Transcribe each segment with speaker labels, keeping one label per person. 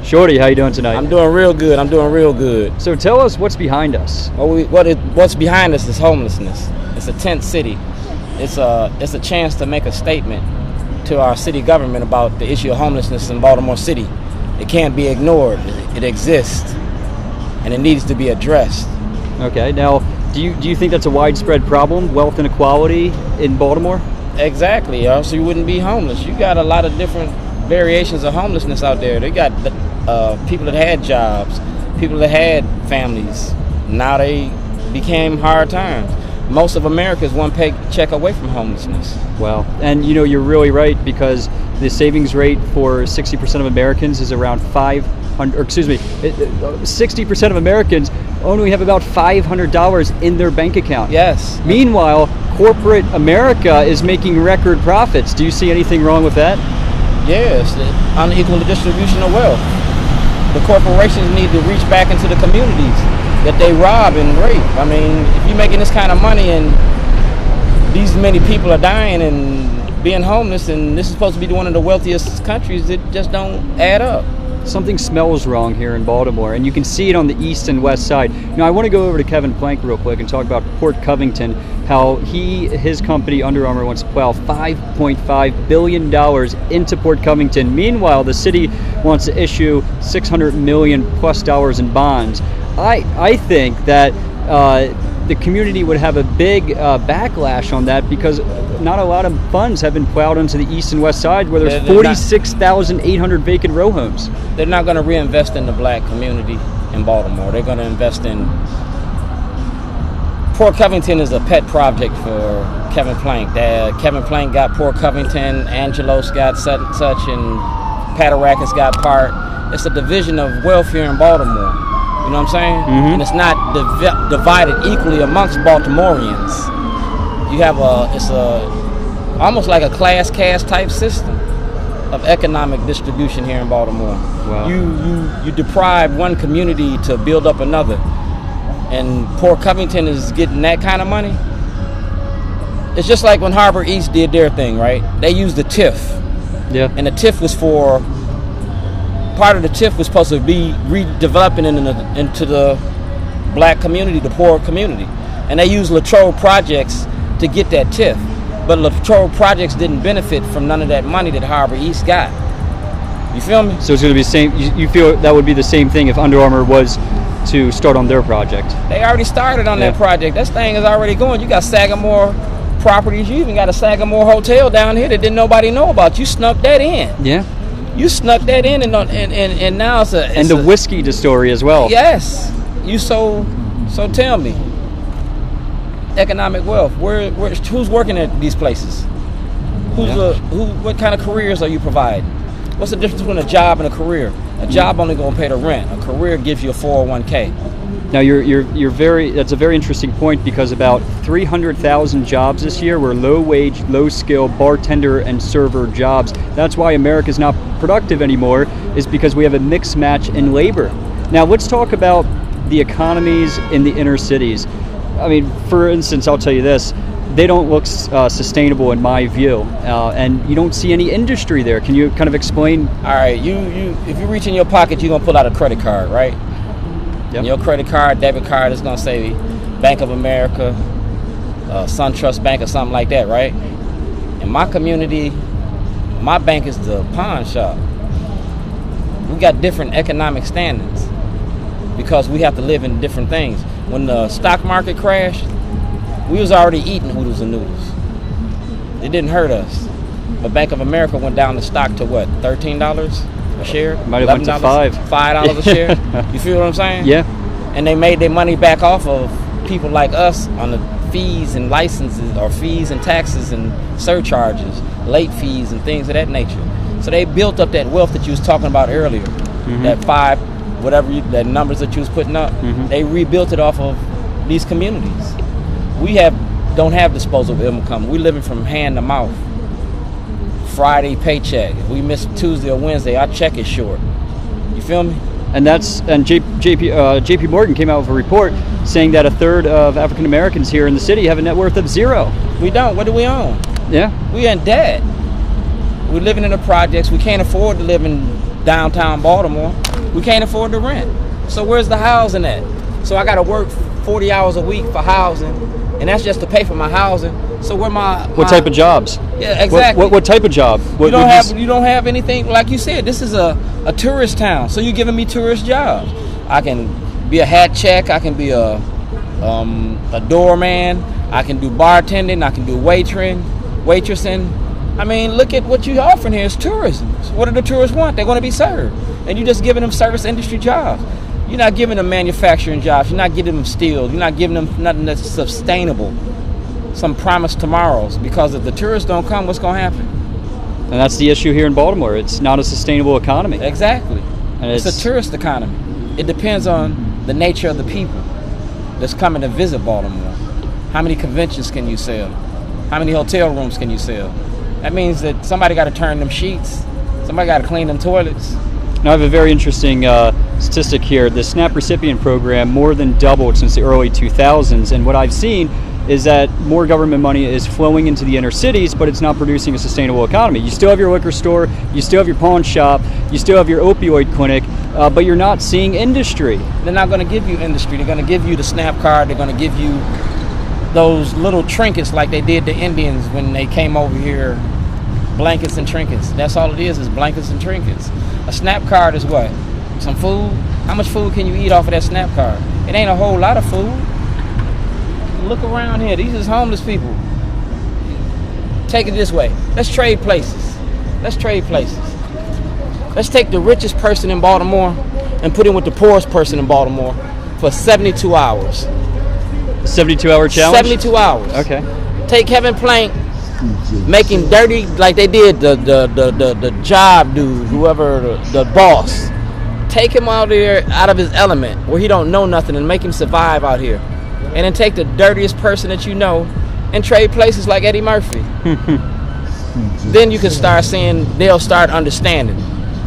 Speaker 1: Shorty, how you doing tonight?
Speaker 2: I'm doing real good.
Speaker 1: So tell us what's behind us.
Speaker 2: What's behind us is homelessness. It's a tent city. It's a chance to make a statement to our city government about the issue of homelessness in Baltimore City. It can't be ignored. It exists, and it needs to be addressed.
Speaker 1: Okay. Now, do you think that's a widespread problem, wealth inequality in Baltimore?
Speaker 2: Exactly. Or else you wouldn't be homeless. You got a lot of different variations of homelessness out there. They got people that had jobs, people that had families. Now they became hard times. Most of America is one paycheck away from homelessness.
Speaker 1: Wow. And you're really right, because the savings rate for 60% of Americans is around 60% of Americans only have about $500 in their bank account.
Speaker 2: Yes.
Speaker 1: Meanwhile, corporate America is making record profits. Do you see anything wrong with that?
Speaker 2: Yes, the unequal distribution of wealth. The corporations need to reach back into the communities that they rob and rape. I mean, if you're making this kind of money and these many people are dying and being homeless, and this is supposed to be one of the wealthiest countries, it just don't add up.
Speaker 1: Something smells wrong here in Baltimore, and you can see it on the east and west side. Now, I want to go over to Kevin Plank real quick and talk about Port Covington, how his company, Under Armour, wants to plow $5.5 billion into Port Covington. Meanwhile, the city wants to issue $600 million plus in bonds. I think that the community would have a big backlash on that, because not a lot of funds have been plowed onto the east and west side, where there's 46,800 vacant row homes.
Speaker 2: They're not going to reinvest in the black community in Baltimore. They're going to invest in... Port Covington is a pet project for Kevin Plank. Kevin Plank got Port Covington, Angelos got such and Patarakis got part. It's a division of wealth here in Baltimore. You know what I'm saying?
Speaker 1: Mm-hmm.
Speaker 2: And it's not divided equally amongst Baltimoreans. You have it's almost like a class caste type system of economic distribution here in Baltimore.
Speaker 1: Wow.
Speaker 2: You deprive one community to build up another, and Port Covington is getting that kind of money. It's just like when Harbor East did their thing, right? They used the TIF.
Speaker 1: Yeah.
Speaker 2: And the TIF was part of the TIF was supposed to be redeveloping into the black community, the poor community. And they used Latrobe Projects to get that TIF. But Latrobe Projects didn't benefit from none of that money that Harbor East got. You feel me?
Speaker 1: So it's going to be the same. You feel that would be the same thing if Under Armour was to start on their project?
Speaker 2: They already started on that project. That thing is already going. You got Sagamore Properties. You even got a Sagamore Hotel down here that didn't nobody know about. You snuck that in.
Speaker 1: Yeah.
Speaker 2: You snuck that in, and now it's
Speaker 1: the whiskey distillery as well.
Speaker 2: Yes. So tell me, economic wealth. Who's working at these places? What kind of careers are you providing? What's the difference between a job and a career? A job only gonna pay the rent. A career gives you a 401k.
Speaker 1: Now that's a very interesting point, because about 300,000 jobs this year were low-wage, low-skill bartender and server jobs. That's why America's not productive anymore, is because we have a mixed match in labor. Now let's talk about the economies in the inner cities. I mean, for instance, I'll tell you this. They don't look sustainable in my view, and you don't see any industry there. Can you kind of explain? All
Speaker 2: right, if you reach in your pocket, you're gonna pull out a credit card, right?
Speaker 1: Yep.
Speaker 2: And your credit card, debit card is gonna say Bank of America, SunTrust Bank, or something like that, right? In my community, my bank is the pawn shop. We got different economic standards because we have to live in different things. When the stock market crashed, we was already eating oodles and noodles. It didn't hurt us. But Bank of America went down the stock to what, $13 a share?
Speaker 1: Might have went to
Speaker 2: $5 a share. You feel what I'm saying?
Speaker 1: Yeah.
Speaker 2: And they made their money back off of people like us on the fees and licenses, or fees and taxes and surcharges, late fees and things of that nature. So they built up that wealth that you was talking about earlier. Mm-hmm. That numbers that you was putting up. Mm-hmm. They rebuilt it off of these communities. We don't have disposable income. We're living from hand to mouth. Friday paycheck. If we miss Tuesday or Wednesday, our check is short. You feel me?
Speaker 1: And JP Morgan came out with a report saying that a third of African Americans here in the city have a net worth of zero.
Speaker 2: We don't. What do we own?
Speaker 1: Yeah.
Speaker 2: We in debt. We're living in the projects. We can't afford to live in downtown Baltimore. We can't afford the rent. So where's the housing at? So I got to work 40 hours a week for housing, and that's just to pay for my housing. So where
Speaker 1: what type of jobs?
Speaker 2: Yeah, exactly.
Speaker 1: What type of job?
Speaker 2: You don't have anything, like you said. This is a tourist town, so you're giving me tourist jobs. I can be a hat check. I can be a doorman. I can do bartending. I can do waitressing. I mean, look at what you're offering here. It's tourism. So what do the tourists want? They're going to be served, and you're just giving them service industry jobs. You're not giving them manufacturing jobs. You're not giving them steel. You're not giving them nothing that's sustainable. Some promised tomorrows, because if the tourists don't come, what's going to happen?
Speaker 1: And that's the issue here in Baltimore. It's not a sustainable economy.
Speaker 2: Exactly.
Speaker 1: And
Speaker 2: it's a tourist economy. It depends on the nature of the people that's coming to visit Baltimore. How many conventions can you sell? How many hotel rooms can you sell? That means that somebody got to turn them sheets. Somebody got to clean them toilets.
Speaker 1: Now, I have a very interesting statistic here. The SNAP recipient program more than doubled since the early 2000s, and what I've seen is that more government money is flowing into the inner cities, but it's not producing a sustainable economy. You still have your liquor store, you still have your pawn shop, you still have your opioid clinic, but you're not seeing industry.
Speaker 2: They're not going to give you industry. They're going to give you the SNAP card. They're going to give you those little trinkets like they did the Indians when they came over here. Blankets and trinkets. That's all it is blankets and trinkets. A SNAP card is what? Some food? How much food can you eat off of that SNAP card? It ain't a whole lot of food. Look around here. These is homeless people. Take it this way. Let's trade places. Let's take the richest person in Baltimore and put him with the poorest person in Baltimore for 72 hours.
Speaker 1: 72-hour challenge?
Speaker 2: 72 hours.
Speaker 1: Okay.
Speaker 2: Take Kevin Plank, make him dirty like they did the job dude, whoever, the boss. Take him out of his element where he don't know nothing and make him survive out here. And then take the dirtiest person that you know and trade places like Eddie Murphy. Then you can start seeing, they'll start understanding.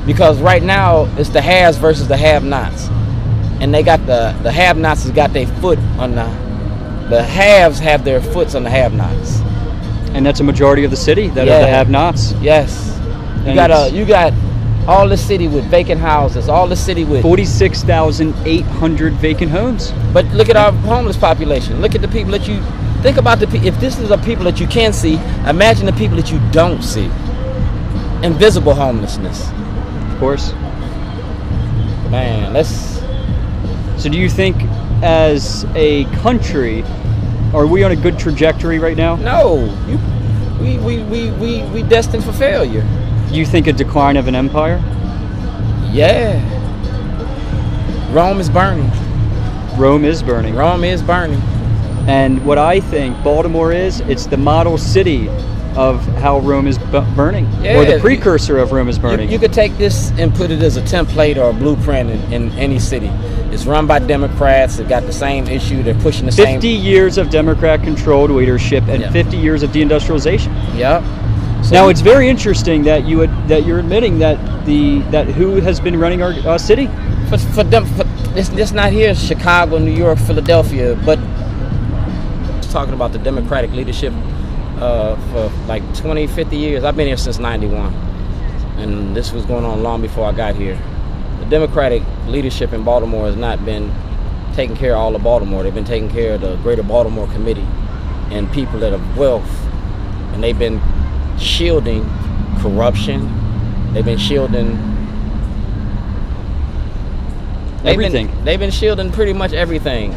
Speaker 2: Because right now it's the haves versus the have-nots. And they got the have-nots has got their foot on the haves have their foots on the have-nots.
Speaker 1: And that's a majority of the city that are the have-nots.
Speaker 2: Yes. You got all the city with vacant houses, all the city with
Speaker 1: 46,800 vacant homes.
Speaker 2: But look at our homeless population. Look at the people that you think about. If this is the people that you can see, imagine the people that you don't see. Invisible homelessness.
Speaker 1: Of course.
Speaker 2: Man,
Speaker 1: So do you think, as a country, are we on a good trajectory right now?
Speaker 2: No, we destined for failure.
Speaker 1: You think a decline of an empire?
Speaker 2: Yeah. Rome is burning.
Speaker 1: Rome is burning.
Speaker 2: Rome is burning.
Speaker 1: And what I think Baltimore is, it's the model city of how Rome is burning, or the precursor of Rome is burning.
Speaker 2: You could take this and put it as a template or a blueprint in any city. It's run by Democrats. They've got the same issue. They're pushing the
Speaker 1: 50 years of Democrat-controlled leadership and 50 years of deindustrialization.
Speaker 2: Yep. So
Speaker 1: now it's very interesting that you're admitting that who has been running our city.
Speaker 2: For them, it's not here. Chicago, New York, Philadelphia, but talking about the Democratic leadership for like 20, 50 years. I've been here since '91, and this was going on long before I got here. The Democratic leadership in Baltimore has not been taking care of all of Baltimore. They've been taking care of the Greater Baltimore Committee and people that have wealth, and they've been shielding corruption. They've been shielding
Speaker 1: everything.
Speaker 2: They've been shielding pretty much everything.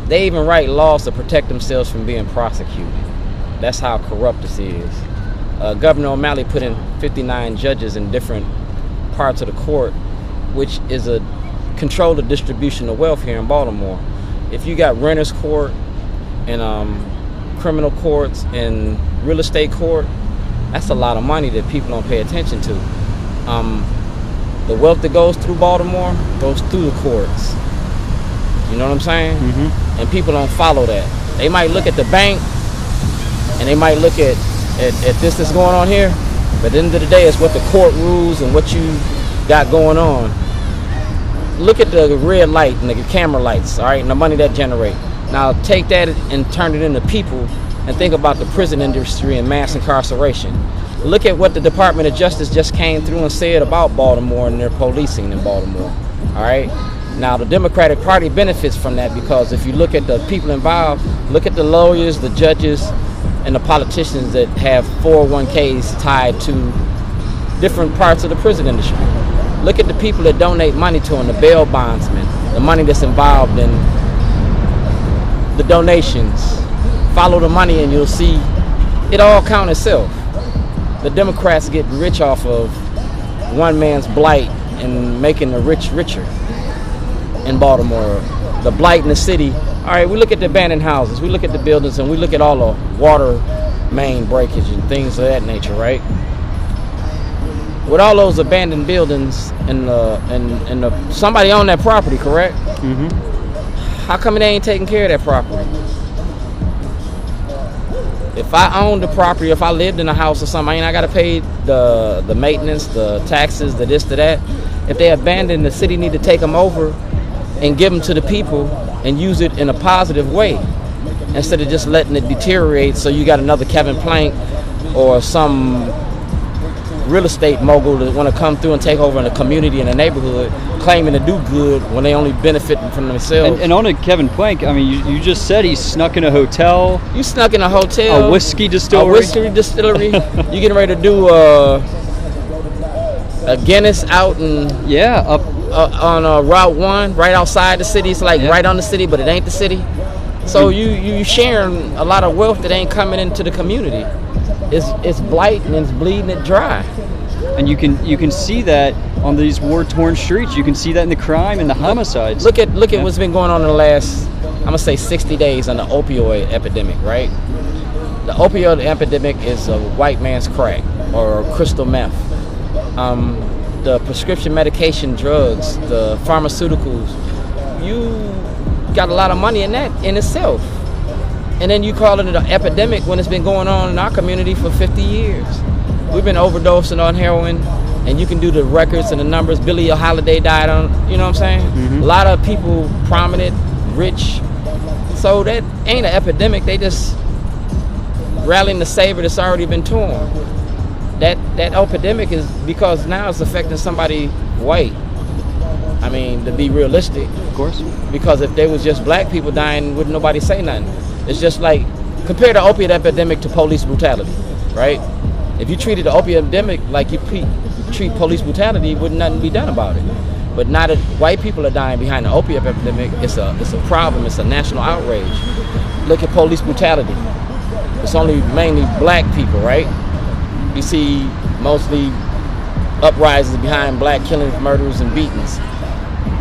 Speaker 2: They even write laws to protect themselves from being prosecuted. That's how corrupt this is. Governor O'Malley put in 59 judges in different parts of the court, which is a control the distribution of wealth here in Baltimore. If you got renters court and criminal courts and real estate court, that's a lot of money that people don't pay attention to. The wealth that goes through Baltimore goes through the courts. You know what I'm saying? Mm-hmm. And people don't follow that. They might look at the bank and they might look at this that's going on here, but at the end of the day, it's what the court rules and what you got going on. Look at the red light and the camera lights, all right, and the money that generate. Now take that and turn it into people and think about the prison industry and mass incarceration. Look at what the Department of Justice just came through and said about Baltimore and their policing in Baltimore. All right. Now, the Democratic Party benefits from that because if you look at the people involved, look at the lawyers, the judges, and the politicians that have 401ks tied to different parts of the prison industry. Look at the people that donate money to them, the bail bondsmen, the money that's involved in the donations. Follow the money and you'll see it all count itself. The Democrats get rich off of one man's blight and making the rich richer in Baltimore. The blight in the city. All right, we look at the abandoned houses, we look at the buildings, and we look at all the water main breakage and things of that nature, right? With all those abandoned buildings and somebody owned that property, correct?
Speaker 1: Mm-hmm.
Speaker 2: How come they ain't taking care of that property? If I owned the property, if I lived in a house or something, I ain't I gotta pay the maintenance, the taxes, the this, the that. If they abandoned, the city need to take them over and give them to the people and use it in a positive way instead of just letting it deteriorate. So you got another Kevin Plank or some real estate mogul that want to come through and take over in a community in a neighborhood, claiming to do good when they only benefit from themselves.
Speaker 1: And on a Kevin Plank, I mean, you just said he snuck in a hotel.
Speaker 2: You snuck in a hotel.
Speaker 1: A whiskey distillery.
Speaker 2: A whiskey distillery. You getting ready to do a Guinness out in
Speaker 1: up
Speaker 2: on Route 1, right outside the city. It's like right on the city, but it ain't the city. So you sharing a lot of wealth that ain't coming into the community. It's blight and it's bleeding it dry.
Speaker 1: And you can see that on these war-torn streets. You can see that in the crime and the homicides.
Speaker 2: Look at what's been going on in the last, I'm gonna say 60 days on the opioid epidemic, right? The opioid epidemic is a white man's crack or crystal meth. The prescription medication drugs, the pharmaceuticals, you got a lot of money in that in itself. And then you call it an epidemic when it's been going on in our community for 50 years. We've been overdosing on heroin, and you can do the records and the numbers. Billie Holiday died on, you know what I'm saying?
Speaker 1: Mm-hmm.
Speaker 2: A lot of people, prominent, rich. So that ain't an epidemic. They just rallying the saber that's already been torn. That epidemic is because now it's affecting somebody white. I mean, to be realistic.
Speaker 1: Of course.
Speaker 2: Because if there was just black people dying, wouldn't nobody say nothing. It's just like, compare the opiate epidemic to police brutality, right? If you treated the opiate epidemic like you treat police brutality, wouldn't nothing be done about it. But now that white people are dying behind the opiate epidemic, it's a problem. It's a national outrage. Look at police brutality. It's only mainly black people, right? You see mostly uprisings behind black killings, murders, and beatings.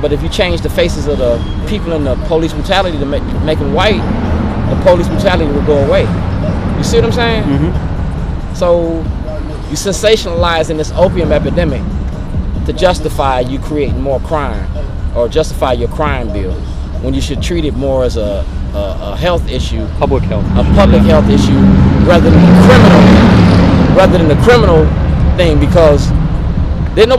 Speaker 2: But if you change the faces of the people in the police brutality to make them white, the police brutality will go away. You see what I'm saying?
Speaker 1: Mm-hmm.
Speaker 2: So you sensationalizing this opium epidemic to justify you creating more crime or justify your crime bill when you should treat it more as a health issue.
Speaker 1: Public health.
Speaker 2: A public health issue rather than the criminal thing, because